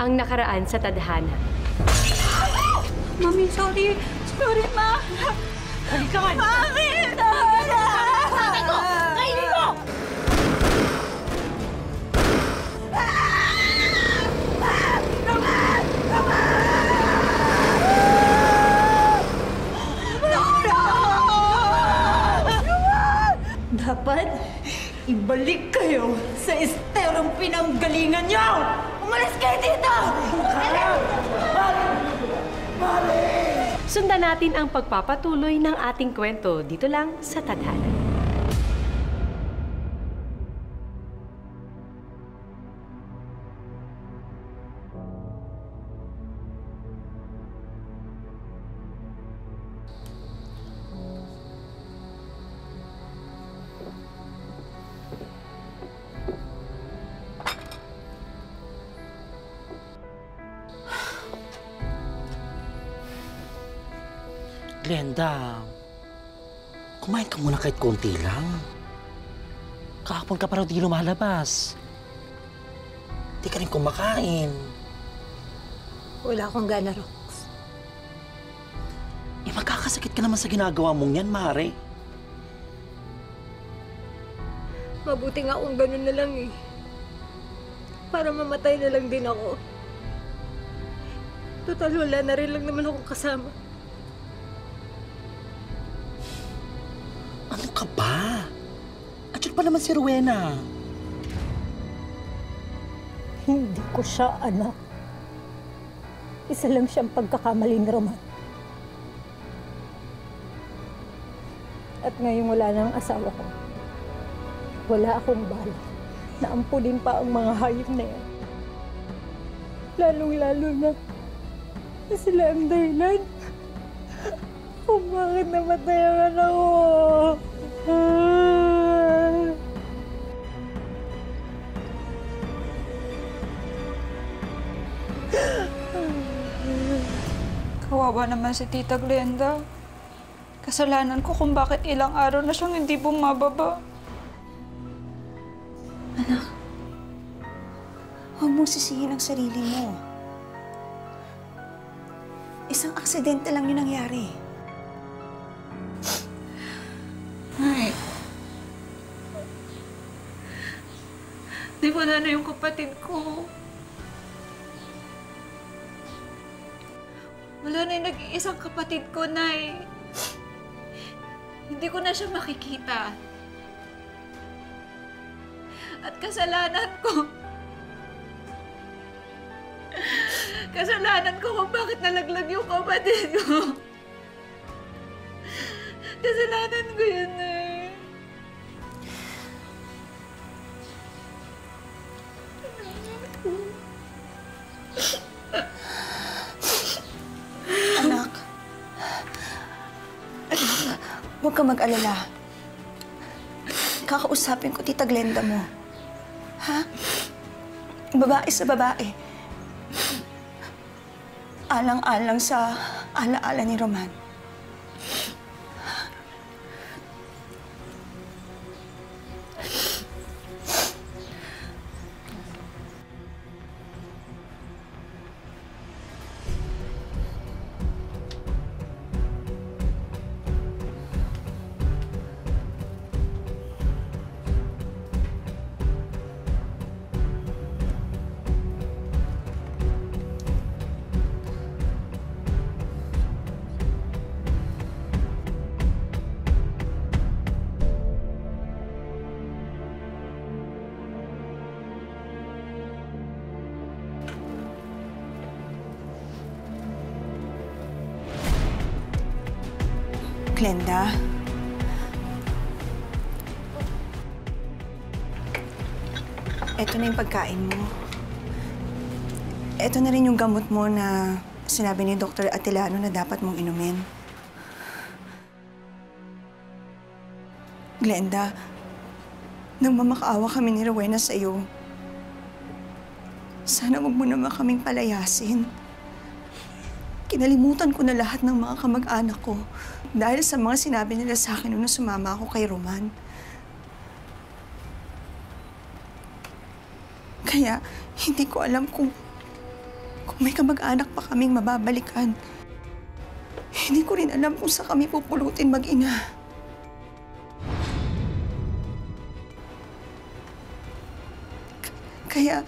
ang nakaraan sa tadhana. Mami, sorry. Sorry, Ma. Halika nga! Mami! Sabi ko! Kainin mo! Dapat ibalik kayo sa esterong pinanggalingan niyo! Umalis kayo dito! Sundan natin ang pagpapatuloy ng ating kwento dito lang sa Tadhana. Glenda, kumain ka muna kahit konti lang. Kahapon ka pa raw di lumalabas. Di ka rin kumakain. Wala akong gana, Rox. Eh, magkakasakit ka naman sa ginagawa mong yan, Mare. Mabuti nga kung ganun na lang eh. Para mamatay na lang din ako. Total, wala na rin lang naman akong kasama. Ano ka ba? Andiyan pa naman si Rowena. Hindi ko siya anak. Isa lang siyang pagkakamali ni Roman. At ngayong wala na ang asawa ko, wala akong bala na ampunin pa ang mga hayop na yan. Lalong-lalo na sila ang dahilan kung bakit namatay ang anak ko. Kawawa naman si Tita Glenda. Kasalanan ko kung bakit ilang araw na siyang hindi bumababa. Anak, huwag mong sisihin ang sarili mo. Isang aksidente lang yung nangyari. Ay. Di wala na yung kapatid ko. Wala na yung nag-iisang kapatid ko, Nay. Hindi ko na siya makikita. At kasalanan ko. Kasalanan ko kung bakit nalaglag yung kapatid ko. Kasalanan ko yun, Nay. Anak. Huwag ka mag-alala. Kakausapin ko Tita Glenda mo. Ha? Babae sa babae. Alang-alang sa alaala ni Roman. Glenda. Ito na yung pagkain mo. Ito na rin yung gamot mo na sinabi ni Dr. Atilano na dapat mong inumin. Glenda, nang mamakaawa kami ni Rowena sa iyo, sana huwag mo naman kaming palayasin. Kinalimutan ko na lahat ng mga kamag-anak ko dahil sa mga sinabi nila sa akin nung sumama ako kay Roman. Kaya hindi ko alam kung kung may kamag-anak pa kaming mababalikan. Hindi ko rin alam kung saan kami pupulutin mag-ina. Kaya,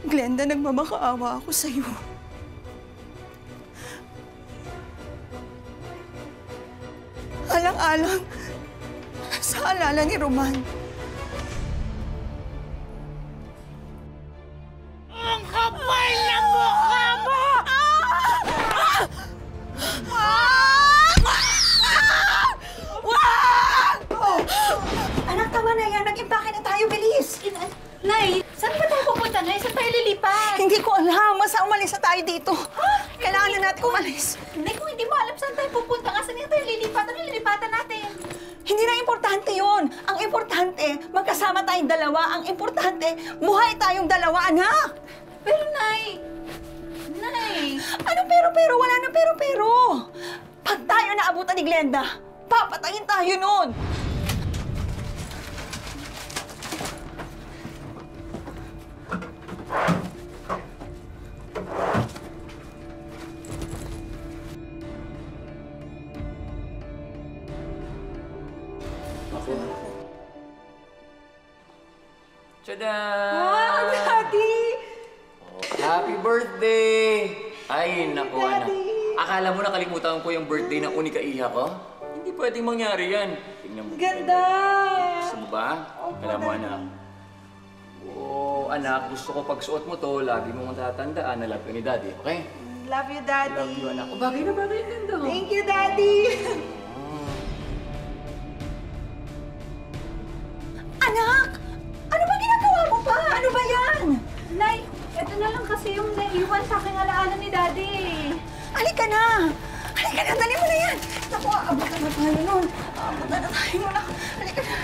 Glenda, nagmamakaawa ako sa'yo. Alang-alang sa alala ni Roman. Ang kapal na mukha mo! Anak, tama na yan. Nag-impake na tayo. Bilis! Nay, saan ba tayo pupunta, Nay? Saan tayo lilipat? Hindi ko alam. Basta umalis na tayo dito. Kailangan na natin umalis. Nay, kung hindi mo alam saan tayo pupunta, saan nga tayo lilipat? Ano lilipatan natin? Hindi na importante yon. Ang importante, magkasama tayong dalawa. Ang importante, buhay tayong dalawa, anak! Pero, Nay... Nay... Ano pero? Wala na pero. Pag tayo naabutan ni Glenda, papatayin tayo nun! Tada! Wow, Daddy! Happy birthday! Ay, naku, anak. Akala mo nakalimutan ko yung birthday ng unika iha ko? Hindi pwedeng mangyari yan. Tingnan mo. Ganda! Gusto mo ba? Kala mo, anak. Oo, anak. Gusto ko pag suot mo to, lagi mong matatandaan na love you ni Daddy, okay? Love you, Daddy. Love you, anak. O, bagay na bagay. Ganda, oh. Thank you, Daddy! Anak! Ano ba ginagawa mo pa? Ano ba yan? Nay, ito na lang kasi yung naiwan sa aking alaala ni Daddy. Halika na! Halika na! Dali mo na yan! Naku, abutan na tayo nun. Abutan na tayo nun. Halika na.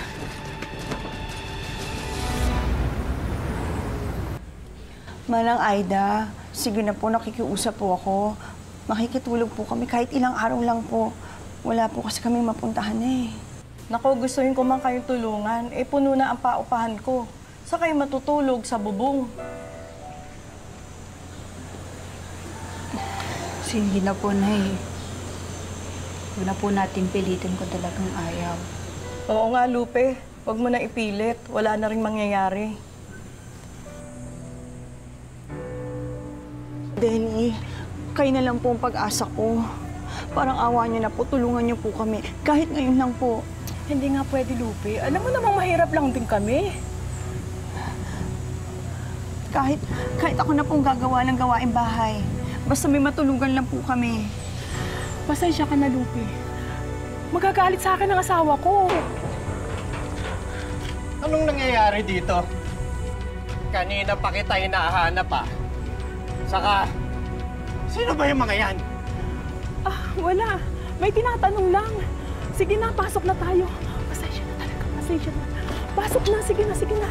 Manang Aida, sige na po, nakikiusap po ako. Makikitulog po kami kahit ilang araw lang po. Wala po kasi kaming mapuntahan eh. Nako, gustuin ko man kayong tulungan. Eh, puno na ang paupahan ko. Sa kayo matutulog sa bubong. Sige na po, Nay. Huwag na po natin pilitin kung talagang ayaw. Oo nga, Lupe. Huwag mo na ipilit. Wala na rin mangyayari. Denny, kayo na lang po ang pag-asa ko. Parang awa niyo na po, tulungan niyo po kami. Kahit ngayon lang po. Hindi nga pwede, Lupe. Alam mo namang mahirap lang din kami. Kahit ako na pong gagawa ng gawaing bahay. Basta may matulugan lang po kami. Pasensya ka na, Lupe. Magagalit sa akin ang asawa ko. Anong nangyayari dito? Kanina pa kita hinahanap ah. Saka, sino ba yung mga yan? Ah, wala. May tinatanong lang. Sige na, pasok na tayo. Pasensya na talaga, pasensya na. Pasok na, sige na, sige na.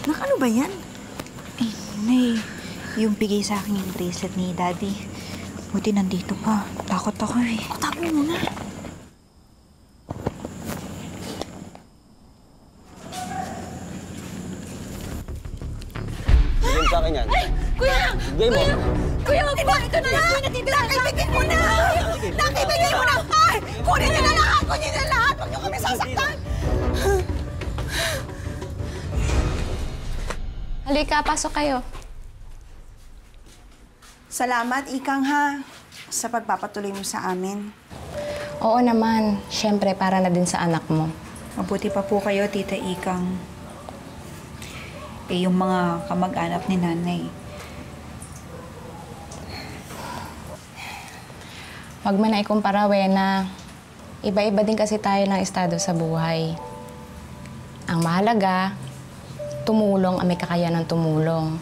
Nak, ano ba yan? Eh, Nay, yung bigay sa akin yung bracelet ni Daddy. Buti nandito pa. Takot ako eh. Tago mo na. Bigyan sa akin yan. Kuya! Bigay mo. Kuya, wag ba? Ito na lang! Nakibigay mo na! Nakibigay mo na! Ay! Kunin niyo na lahat! Kunin niyo na lahat! Huwag niyo kami sasaktan! Halika, pasok kayo. Salamat, Ikang, ha? Sa pagpapatuloy mo sa amin. Oo naman. Siyempre, para na din sa anak mo. Mabuti pa po kayo, Tita Ikang. Eh, yung mga kamag-anak ni Nanay. Huwag mo na ikumpara, Wena. Iba-iba din kasi tayo ng estado sa buhay. Ang mahalaga, tumulong ang may kakayanan tumulong.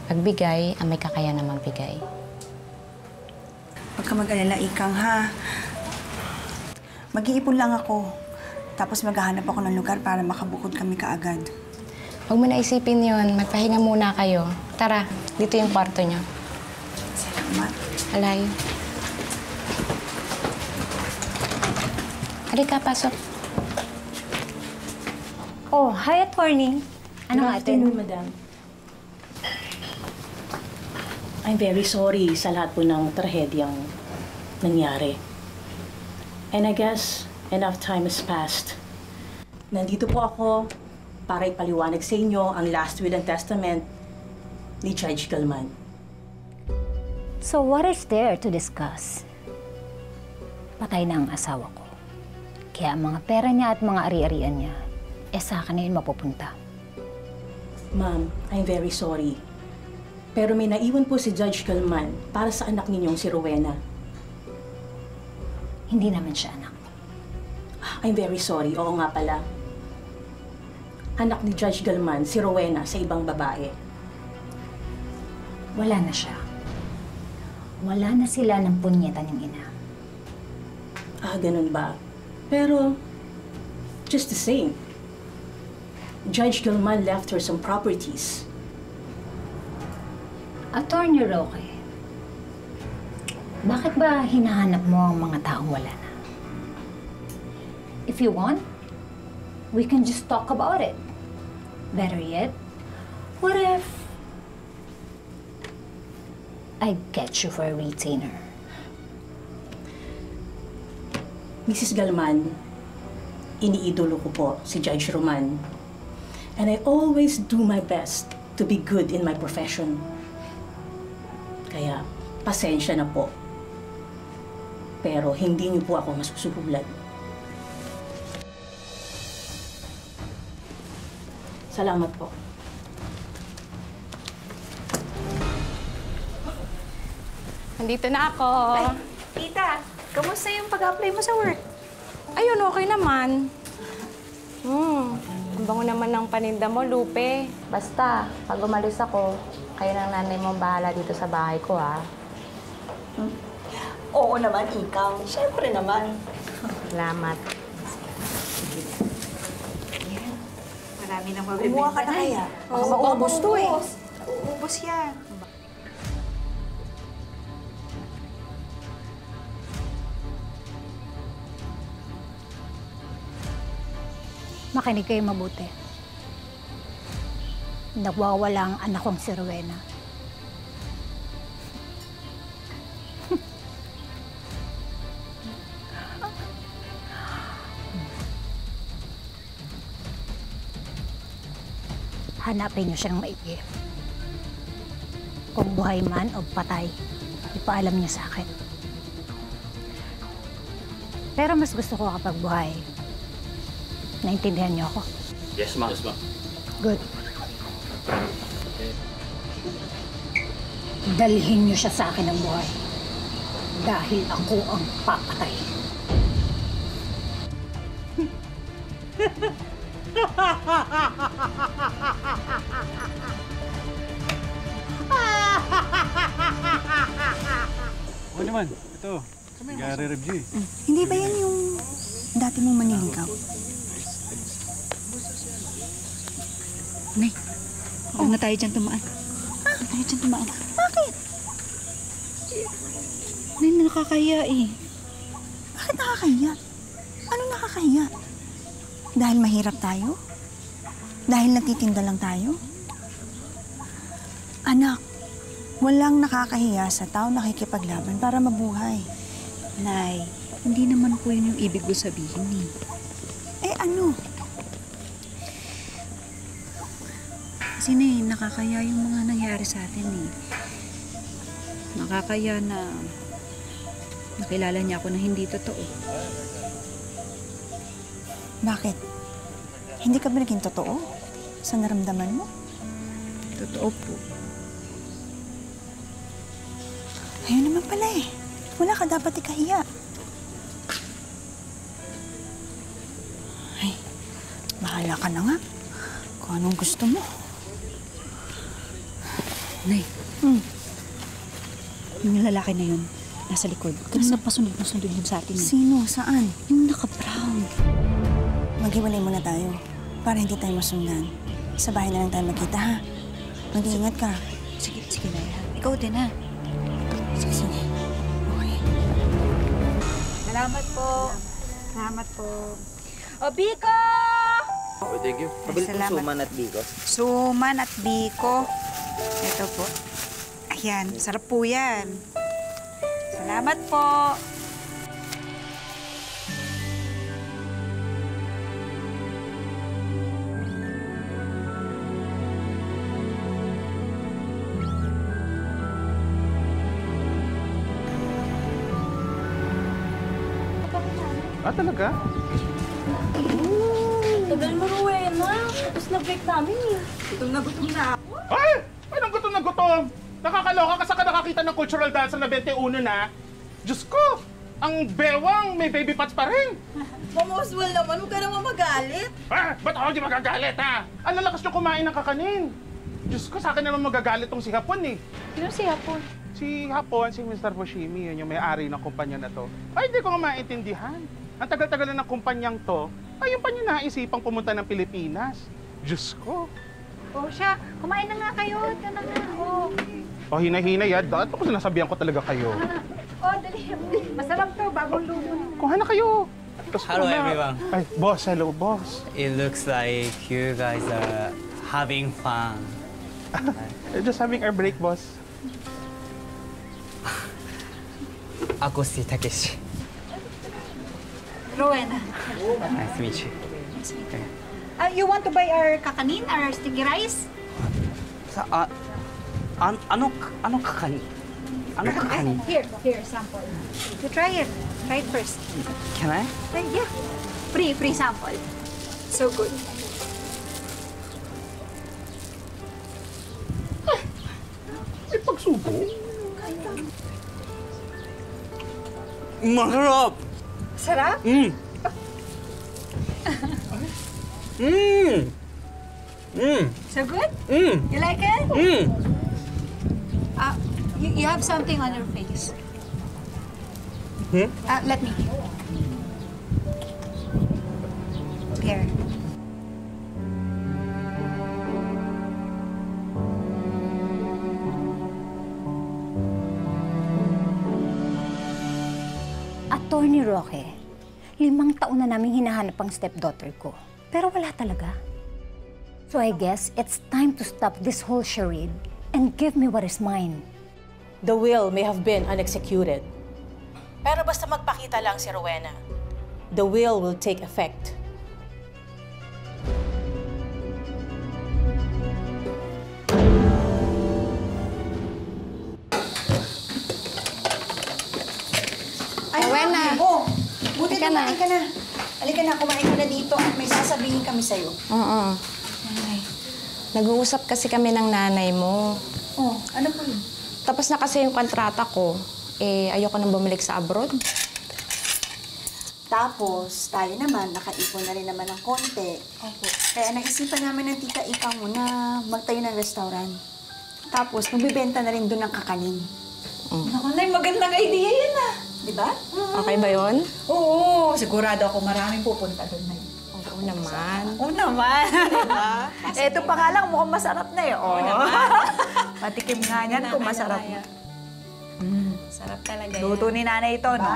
Pagbigay ang may kakayanan magbigay. Huwag ka mag-alala, Ikang, ha? Mag-iipon lang ako. Tapos maghahanap ako ng lugar para makabukod kami kaagad. Huwag mo na isipin yun. Magpahinga muna kayo. Tara, dito yung kwarto niyo. Salamat. Alay. Halika, pasok. Oh, hi, attorney. Ano nga, attorney? Madam. I'm very sorry sa lahat po ng trahedyang nangyari. And I guess enough time has passed. Nandito po ako para ipaliwanag sa inyo ang last will and testament ni Judge Galman. So what is there to discuss? Patay na ang asawa ko. Kaya ang mga pera niya at mga ari-arian niya, sa akin na yun mapupunta. Ma'am, I'm very sorry. Pero may naiwan po si Judge Galman para sa anak ninyong si Rowena. Hindi naman siya anak. I'm very sorry. Oo nga pala. Anak ni Judge Galman, si Rowena, sa ibang babae. Wala na siya. Wala na sila ng punyeta niyang ina. Ganun ba? Pero, just the same, Judge Galman left her some properties. Attorney Roque, bakit ba hinahanap mo ang mga taong wala na? If you want, we can just talk about it. Better yet, what if I get you for a retainer? Mrs. Galman, iniidolo ko po si Judge Roman. And I always do my best to be good in my profession. Kaya, pasensya na po. Pero hindi niyo po ako masusuhulan. Salamat po. Nandito na ako. Tita, kamusta yung pag-apply mo sa work? Ayun, okay naman. Ang bango naman ng paninda mo, Lupe. Basta, pag umalis ako, kayo ng nanay mo bahala dito sa bahay ko, ha? Oo naman, ikaw. Siyempre naman. Salamat. Marami nang mabibenta. Kumuha ka na kaya? Oo, maubos to eh. Uubos yan. Makinig kayo mabuti. Nagwawala ang anak kong si Rowena. Hanapin niyo siyang maigi. Kung buhay man o patay, ipaalam niyo sa akin. Pero mas gusto ko kapag buhay. Naintindihan niyo ako? Yes, ma'am. Yes, ma'am. Good. Dalhin niyo siya sa akin ng buhay. Dahil ako ang papatay. Oo naman, ito. Gary Rebji. Hindi ba yan yung dati mong maniligaw? Nay, huwag na tayo dyan tumaan. Huwag na tayo dyan tumaan. Bakit? Nay, nakakahiya eh. Bakit nakakahiya? Anong nakakahiya? Dahil mahirap tayo? Dahil natitinda lang tayo? Anak, walang nakakahiya sa tao nakikipaglaban para mabuhay. Nay, hindi naman po yun yung ibig ko sabihin eh. Eh ano? Kasi Nay, nakakaya yung mga nangyari sa atin eh. Nakakaya na nakilala niya ako na hindi totoo. Bakit? Hindi ka ba naging totoo? Sa naramdaman mo? Totoo po. Ayun naman pala eh. Wala ka dapat ikahiya. Ay, bahala ka na nga. Kung anong gusto mo. Nay, yung lalaki na yun, nasa likod. Kasi pasunod-pasunod yun sa atin. Sino? Saan? Yung naka-brown. Maghiwalay muna tayo para hindi tayo masundan. Sa bahay na lang tayo magkita, ha? Mag-iingat ka. Sige, Nay. Ikaw din, ha? Sige. Okay. Salamat po. Salamat po. O, Biko! Oh, thank you. Pabili po Salamat. suman at biko. Suman at Biko. Ito po. Ayan, sarap po yan. Salamat po. Ah, talaga? Tagal mo, Rowena. Tapos na-break namin eh. Gutom na gutom na. Ay! Anong gutom na gutom? Nakakaloka ka sa nakakita ng cultural dancer na 21 na. Diyos ko! Ang bewang may baby parts pa rin. Mama Oswald naman, huwag ka naman magalit. Ah! Ba't ako di magagalit, ha? Ang lalakas nyo kumain ng kakanin. Diyos ko, sa akin naman magagalit tong si Hapon, eh. Sino si Hapon? Si Hapon, si Mr. Fushimi, yun yung may-ari ng kumpanya na to. Ay, hindi ko nga maintindihan. Ang tagal-tagal na ng kumpanyang to, ay yung pa niya naisipang pumunta ng Pilipinas. Diyos ko. O siya, kumain na nga kayo. Ito na nga. O, Hinay-hinay, ha? Dapat ako sinasabihan ko talaga kayo. Dali. Masarap to, bagong luto. Kuha na kayo. Hello, everyone. Ay, boss, hello, boss. It looks like you guys are having fun. Just having our break, boss. Ako si Takeshi. Rowena. Nice to meet you. You want to buy our kakanin, our sticky rice? Ano kakanin? Ano kakanin? Here, sample. You try it. Try it first. Can I? Yeah. Free sample. So good. May pagsubo? Masarap! Sarap? So good? You like it? You have something on your face. Let me. Here. Attorney Roque, 5 taon na namin hinahanap ang stepdaughter ko. Pero wala talaga. So I guess it's time to stop this whole charade and give me what is mine. The will may have been unexecuted. Pero basta magpakita lang si Rowena, the will take effect. Rowena! Buti kumain ka na. Halika na, kumain ka na dito at may sasabihin kami sa'yo. Oo. Nag-uusap kasi kami ng nanay mo. Oh, ano po yun? Tapos na kasi yung kontrata ko. Ayoko nang bumalik sa abroad. Tapos, tayo naman, nakaipon na rin naman ng konti. Opo. Kaya naisipan namin ng tita Ika mo na magtayo ng restaurant. Tapos, magbibenta na rin doon ng kakanin. Naku, Nay, magandang idea yan ah. Di ba? Okay ba yon? Oo, sigurado ako maraming pupunta doon, Nay. Oo naman. Oo naman. Diba? Ito pa nga lang, mukhang masarap na eh. Oo naman. Patikim nga niyan kung masarap. Sarap talaga yan. Luto ni nanay ito, no?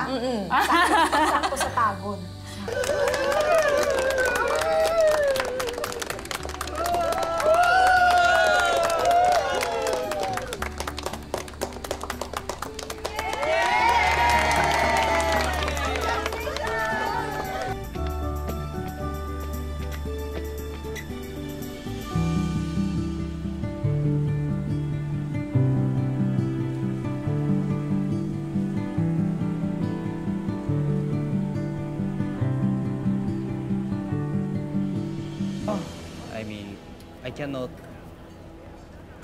Sakto sa tagod. I cannot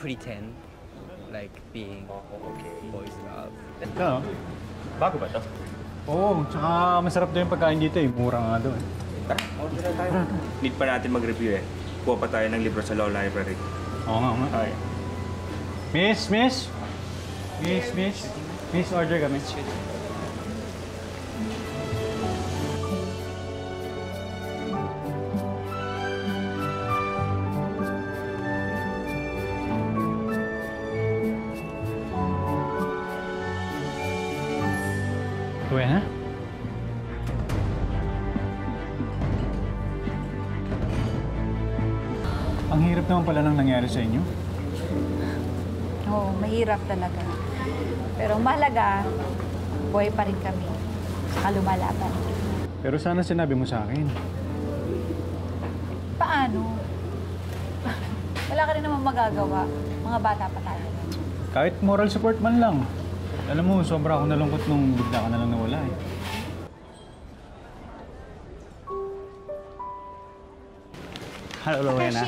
pretend like being boys love. Ito, bago ba to? Oo, tsaka masarap daw yung pagkain dito eh. Mura nga daw eh. Tara. Need pa natin mag-review eh. Kuha pa tayo ng libro sa law library. Oo nga, Okay. Miss, order kami. Rowena? Ang hirap naman pala nang nangyari sa inyo. Oo, mahirap talaga. Pero mahalaga, buhay pa rin kami. Saka lumalaban. Pero sana sinabi mo sa akin. Paano? Wala ka rin naman magagawa. Mga bata pa tayo. Kahit moral support man lang. Alam mo, sobra ako nalungkot nung bigla ka na lang nawala eh. Hello, Rowena.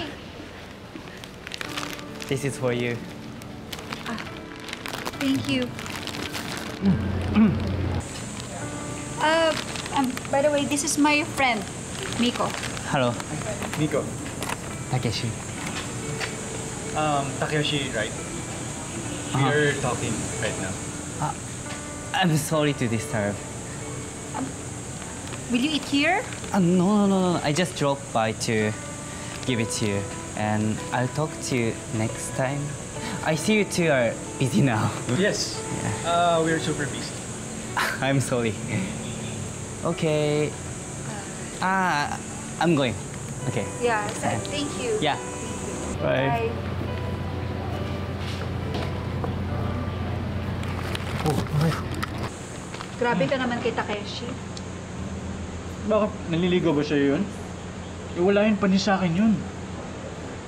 This is for you. Thank you. By the way, this is my friend, Miko. Hello. Nico. Takeshi. Takeyoshi, right? We are talking right now. I'm sorry to disturb. Will you eat here? No. I just dropped by to give it to you. And I'll talk to you next time. I see you two are busy now. Yes. We're super busy. I'm sorry. Okay. I'm going. Okay. Yeah, thank you. Yeah. Bye. Grabe ka naman kay Takeshi. Bakit? Naliligaw ba siya yun? Wala yun pa niya sa akin yun.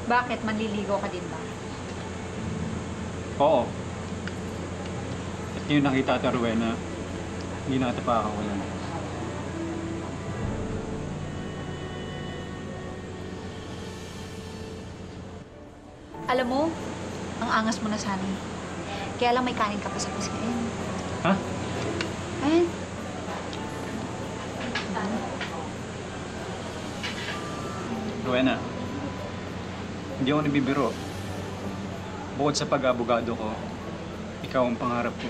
Bakit? Manliligaw ka din ba? Oo. At ngayon nakita ata Rowena, hindi na ata pakakawalan. Alam mo, ang angas mo na sana. Kaya lang may kanin ka pa sa pisngain. Ha? Ayun. Rowena, hindi ako nabibiro. Bukod sa pag-abogado ko, ikaw ang pangarap ko.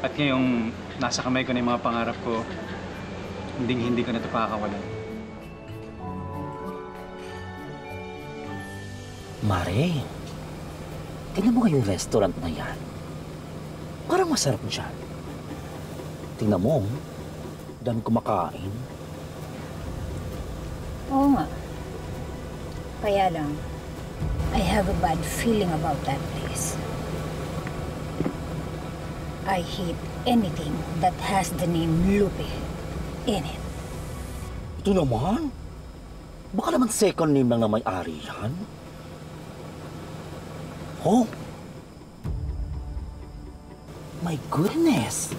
At ngayong nasa kamay ko na yung mga pangarap ko, hindi ko na ito pakakawalan. Mare, tingnan mo yung restaurant na yan. Parang masarap dyan. Tingnan mo, dami kumakain. Oo nga. Kaya lang, I have a bad feeling about that place. I hate anything that has the name Lupe in it. Ito naman? Baka naman second name lang na may-ari yan? Oh! My goodness!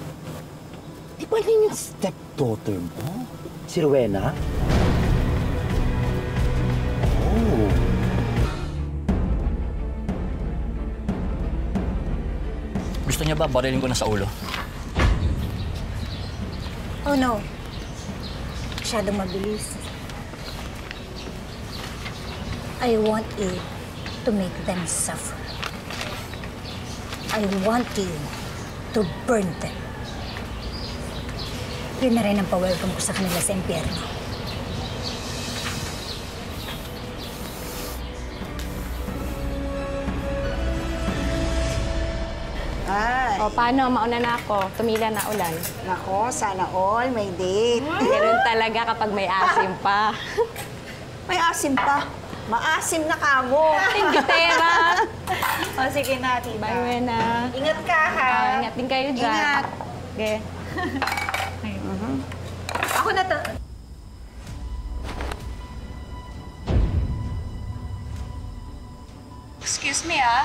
Di ba yun yung stepdaughter mo? Si Rowena? Oh! Gusto niya ba barilin ko na sa ulo? Oh no. Masyadong mabilis. I want you to make them suffer. I want you to burn them. Yun na rin ang pa-welcome ko sa kanila sa impyerno. Ay. O, paano? Mauna na ako. Tumila na ulan. Nako, sana all may date. Ganun talaga kapag may asim pa. May asim pa. Maasim na kamo. Timbitera. O, sige na, tita. Bye, Wena. Ingat ka, ha? Ingat din kayo dyan. Ingat. Okay. Ako na to. Excuse me, ah.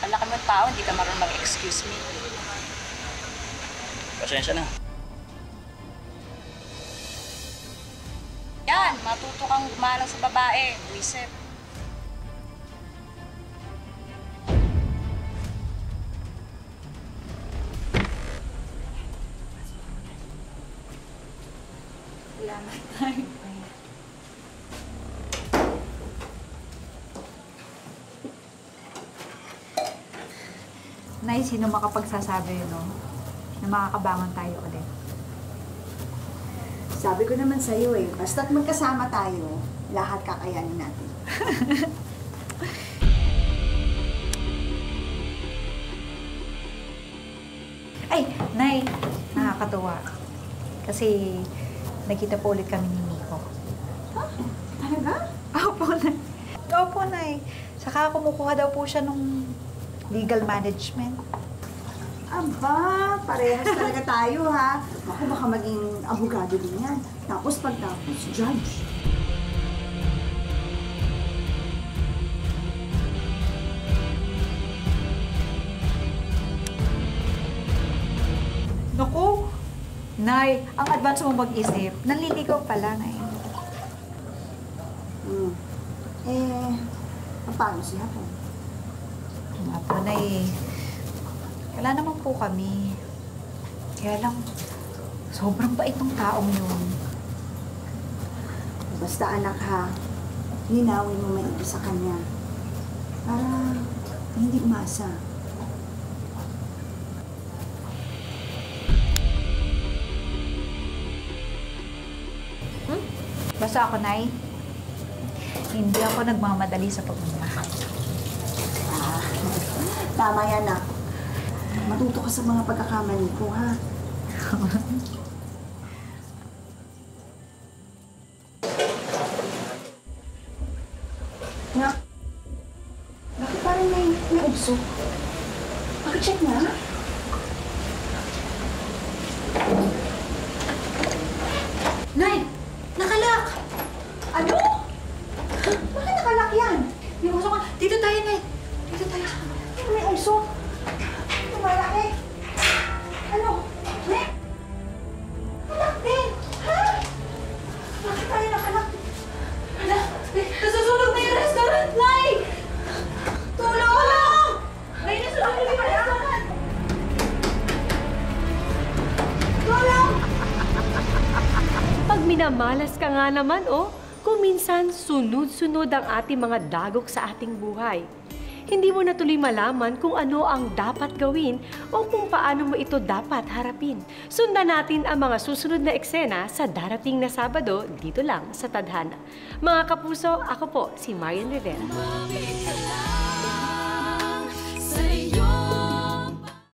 Nakalaki mo tao, hindi ka marunong mag-excuse me. Pasensya na. Yan, matuto kang gumalang sa babae. Wisit. Salamat tayo. Nay, sino makapagsasabi, no? Na makakabangon tayo ulit. Sabi ko naman sa'yo eh, basta't magkasama tayo, lahat kakayanin natin. Ay, Nay, nakakatuwa. Kasi nakita po ulit kami ni Miko. Talaga? Opo, Nay. Opo, Nay. Saka kumukuha daw po siya nung legal management. Aba, parehas talaga tayo, ha? Ako, baka maging abogado din yan. Tapos pagtapos, judge. Naku! Nay, ang advance mo mag-isip, nanliligaw pala, Nay. Paano siya po? Nga po, Nay. Wala naman po kami. Kaya lang, sobrang bait ng taong yun. Basta anak, ha? Linawin mo maigi sa kanya. Para hindi umasa. Basta ako, Nay, hindi ako nagmamadali sa pagmamahal. Tama yan, nak. Matuto ka sa mga pagkakamali ko, ha? Nak, bakit parang may ubso? Pag-check na. Nay! Nakalak! Ano? Bakit nakalak yan? May uso ka. Dito tayo, Nay. Dito tayo. May uso. Malaki. Ano? Nek? Malak din. Ha? Bakit tayo nakalak? Hala! Nasusunog na yung restaurant, Nay! Tulong! Nay, nasusunog na yung restaurant! Tulong! Pag minamalas ka nga naman, kung minsan sunod-sunod ang ating mga dagok sa ating buhay. Hindi mo na tuloy malaman kung ano ang dapat gawin o kung paano mo ito dapat harapin. Sundan natin ang mga susunod na eksena sa darating na Sabado dito lang sa Tadhana. Mga kapuso, ako po si Marian Rivera.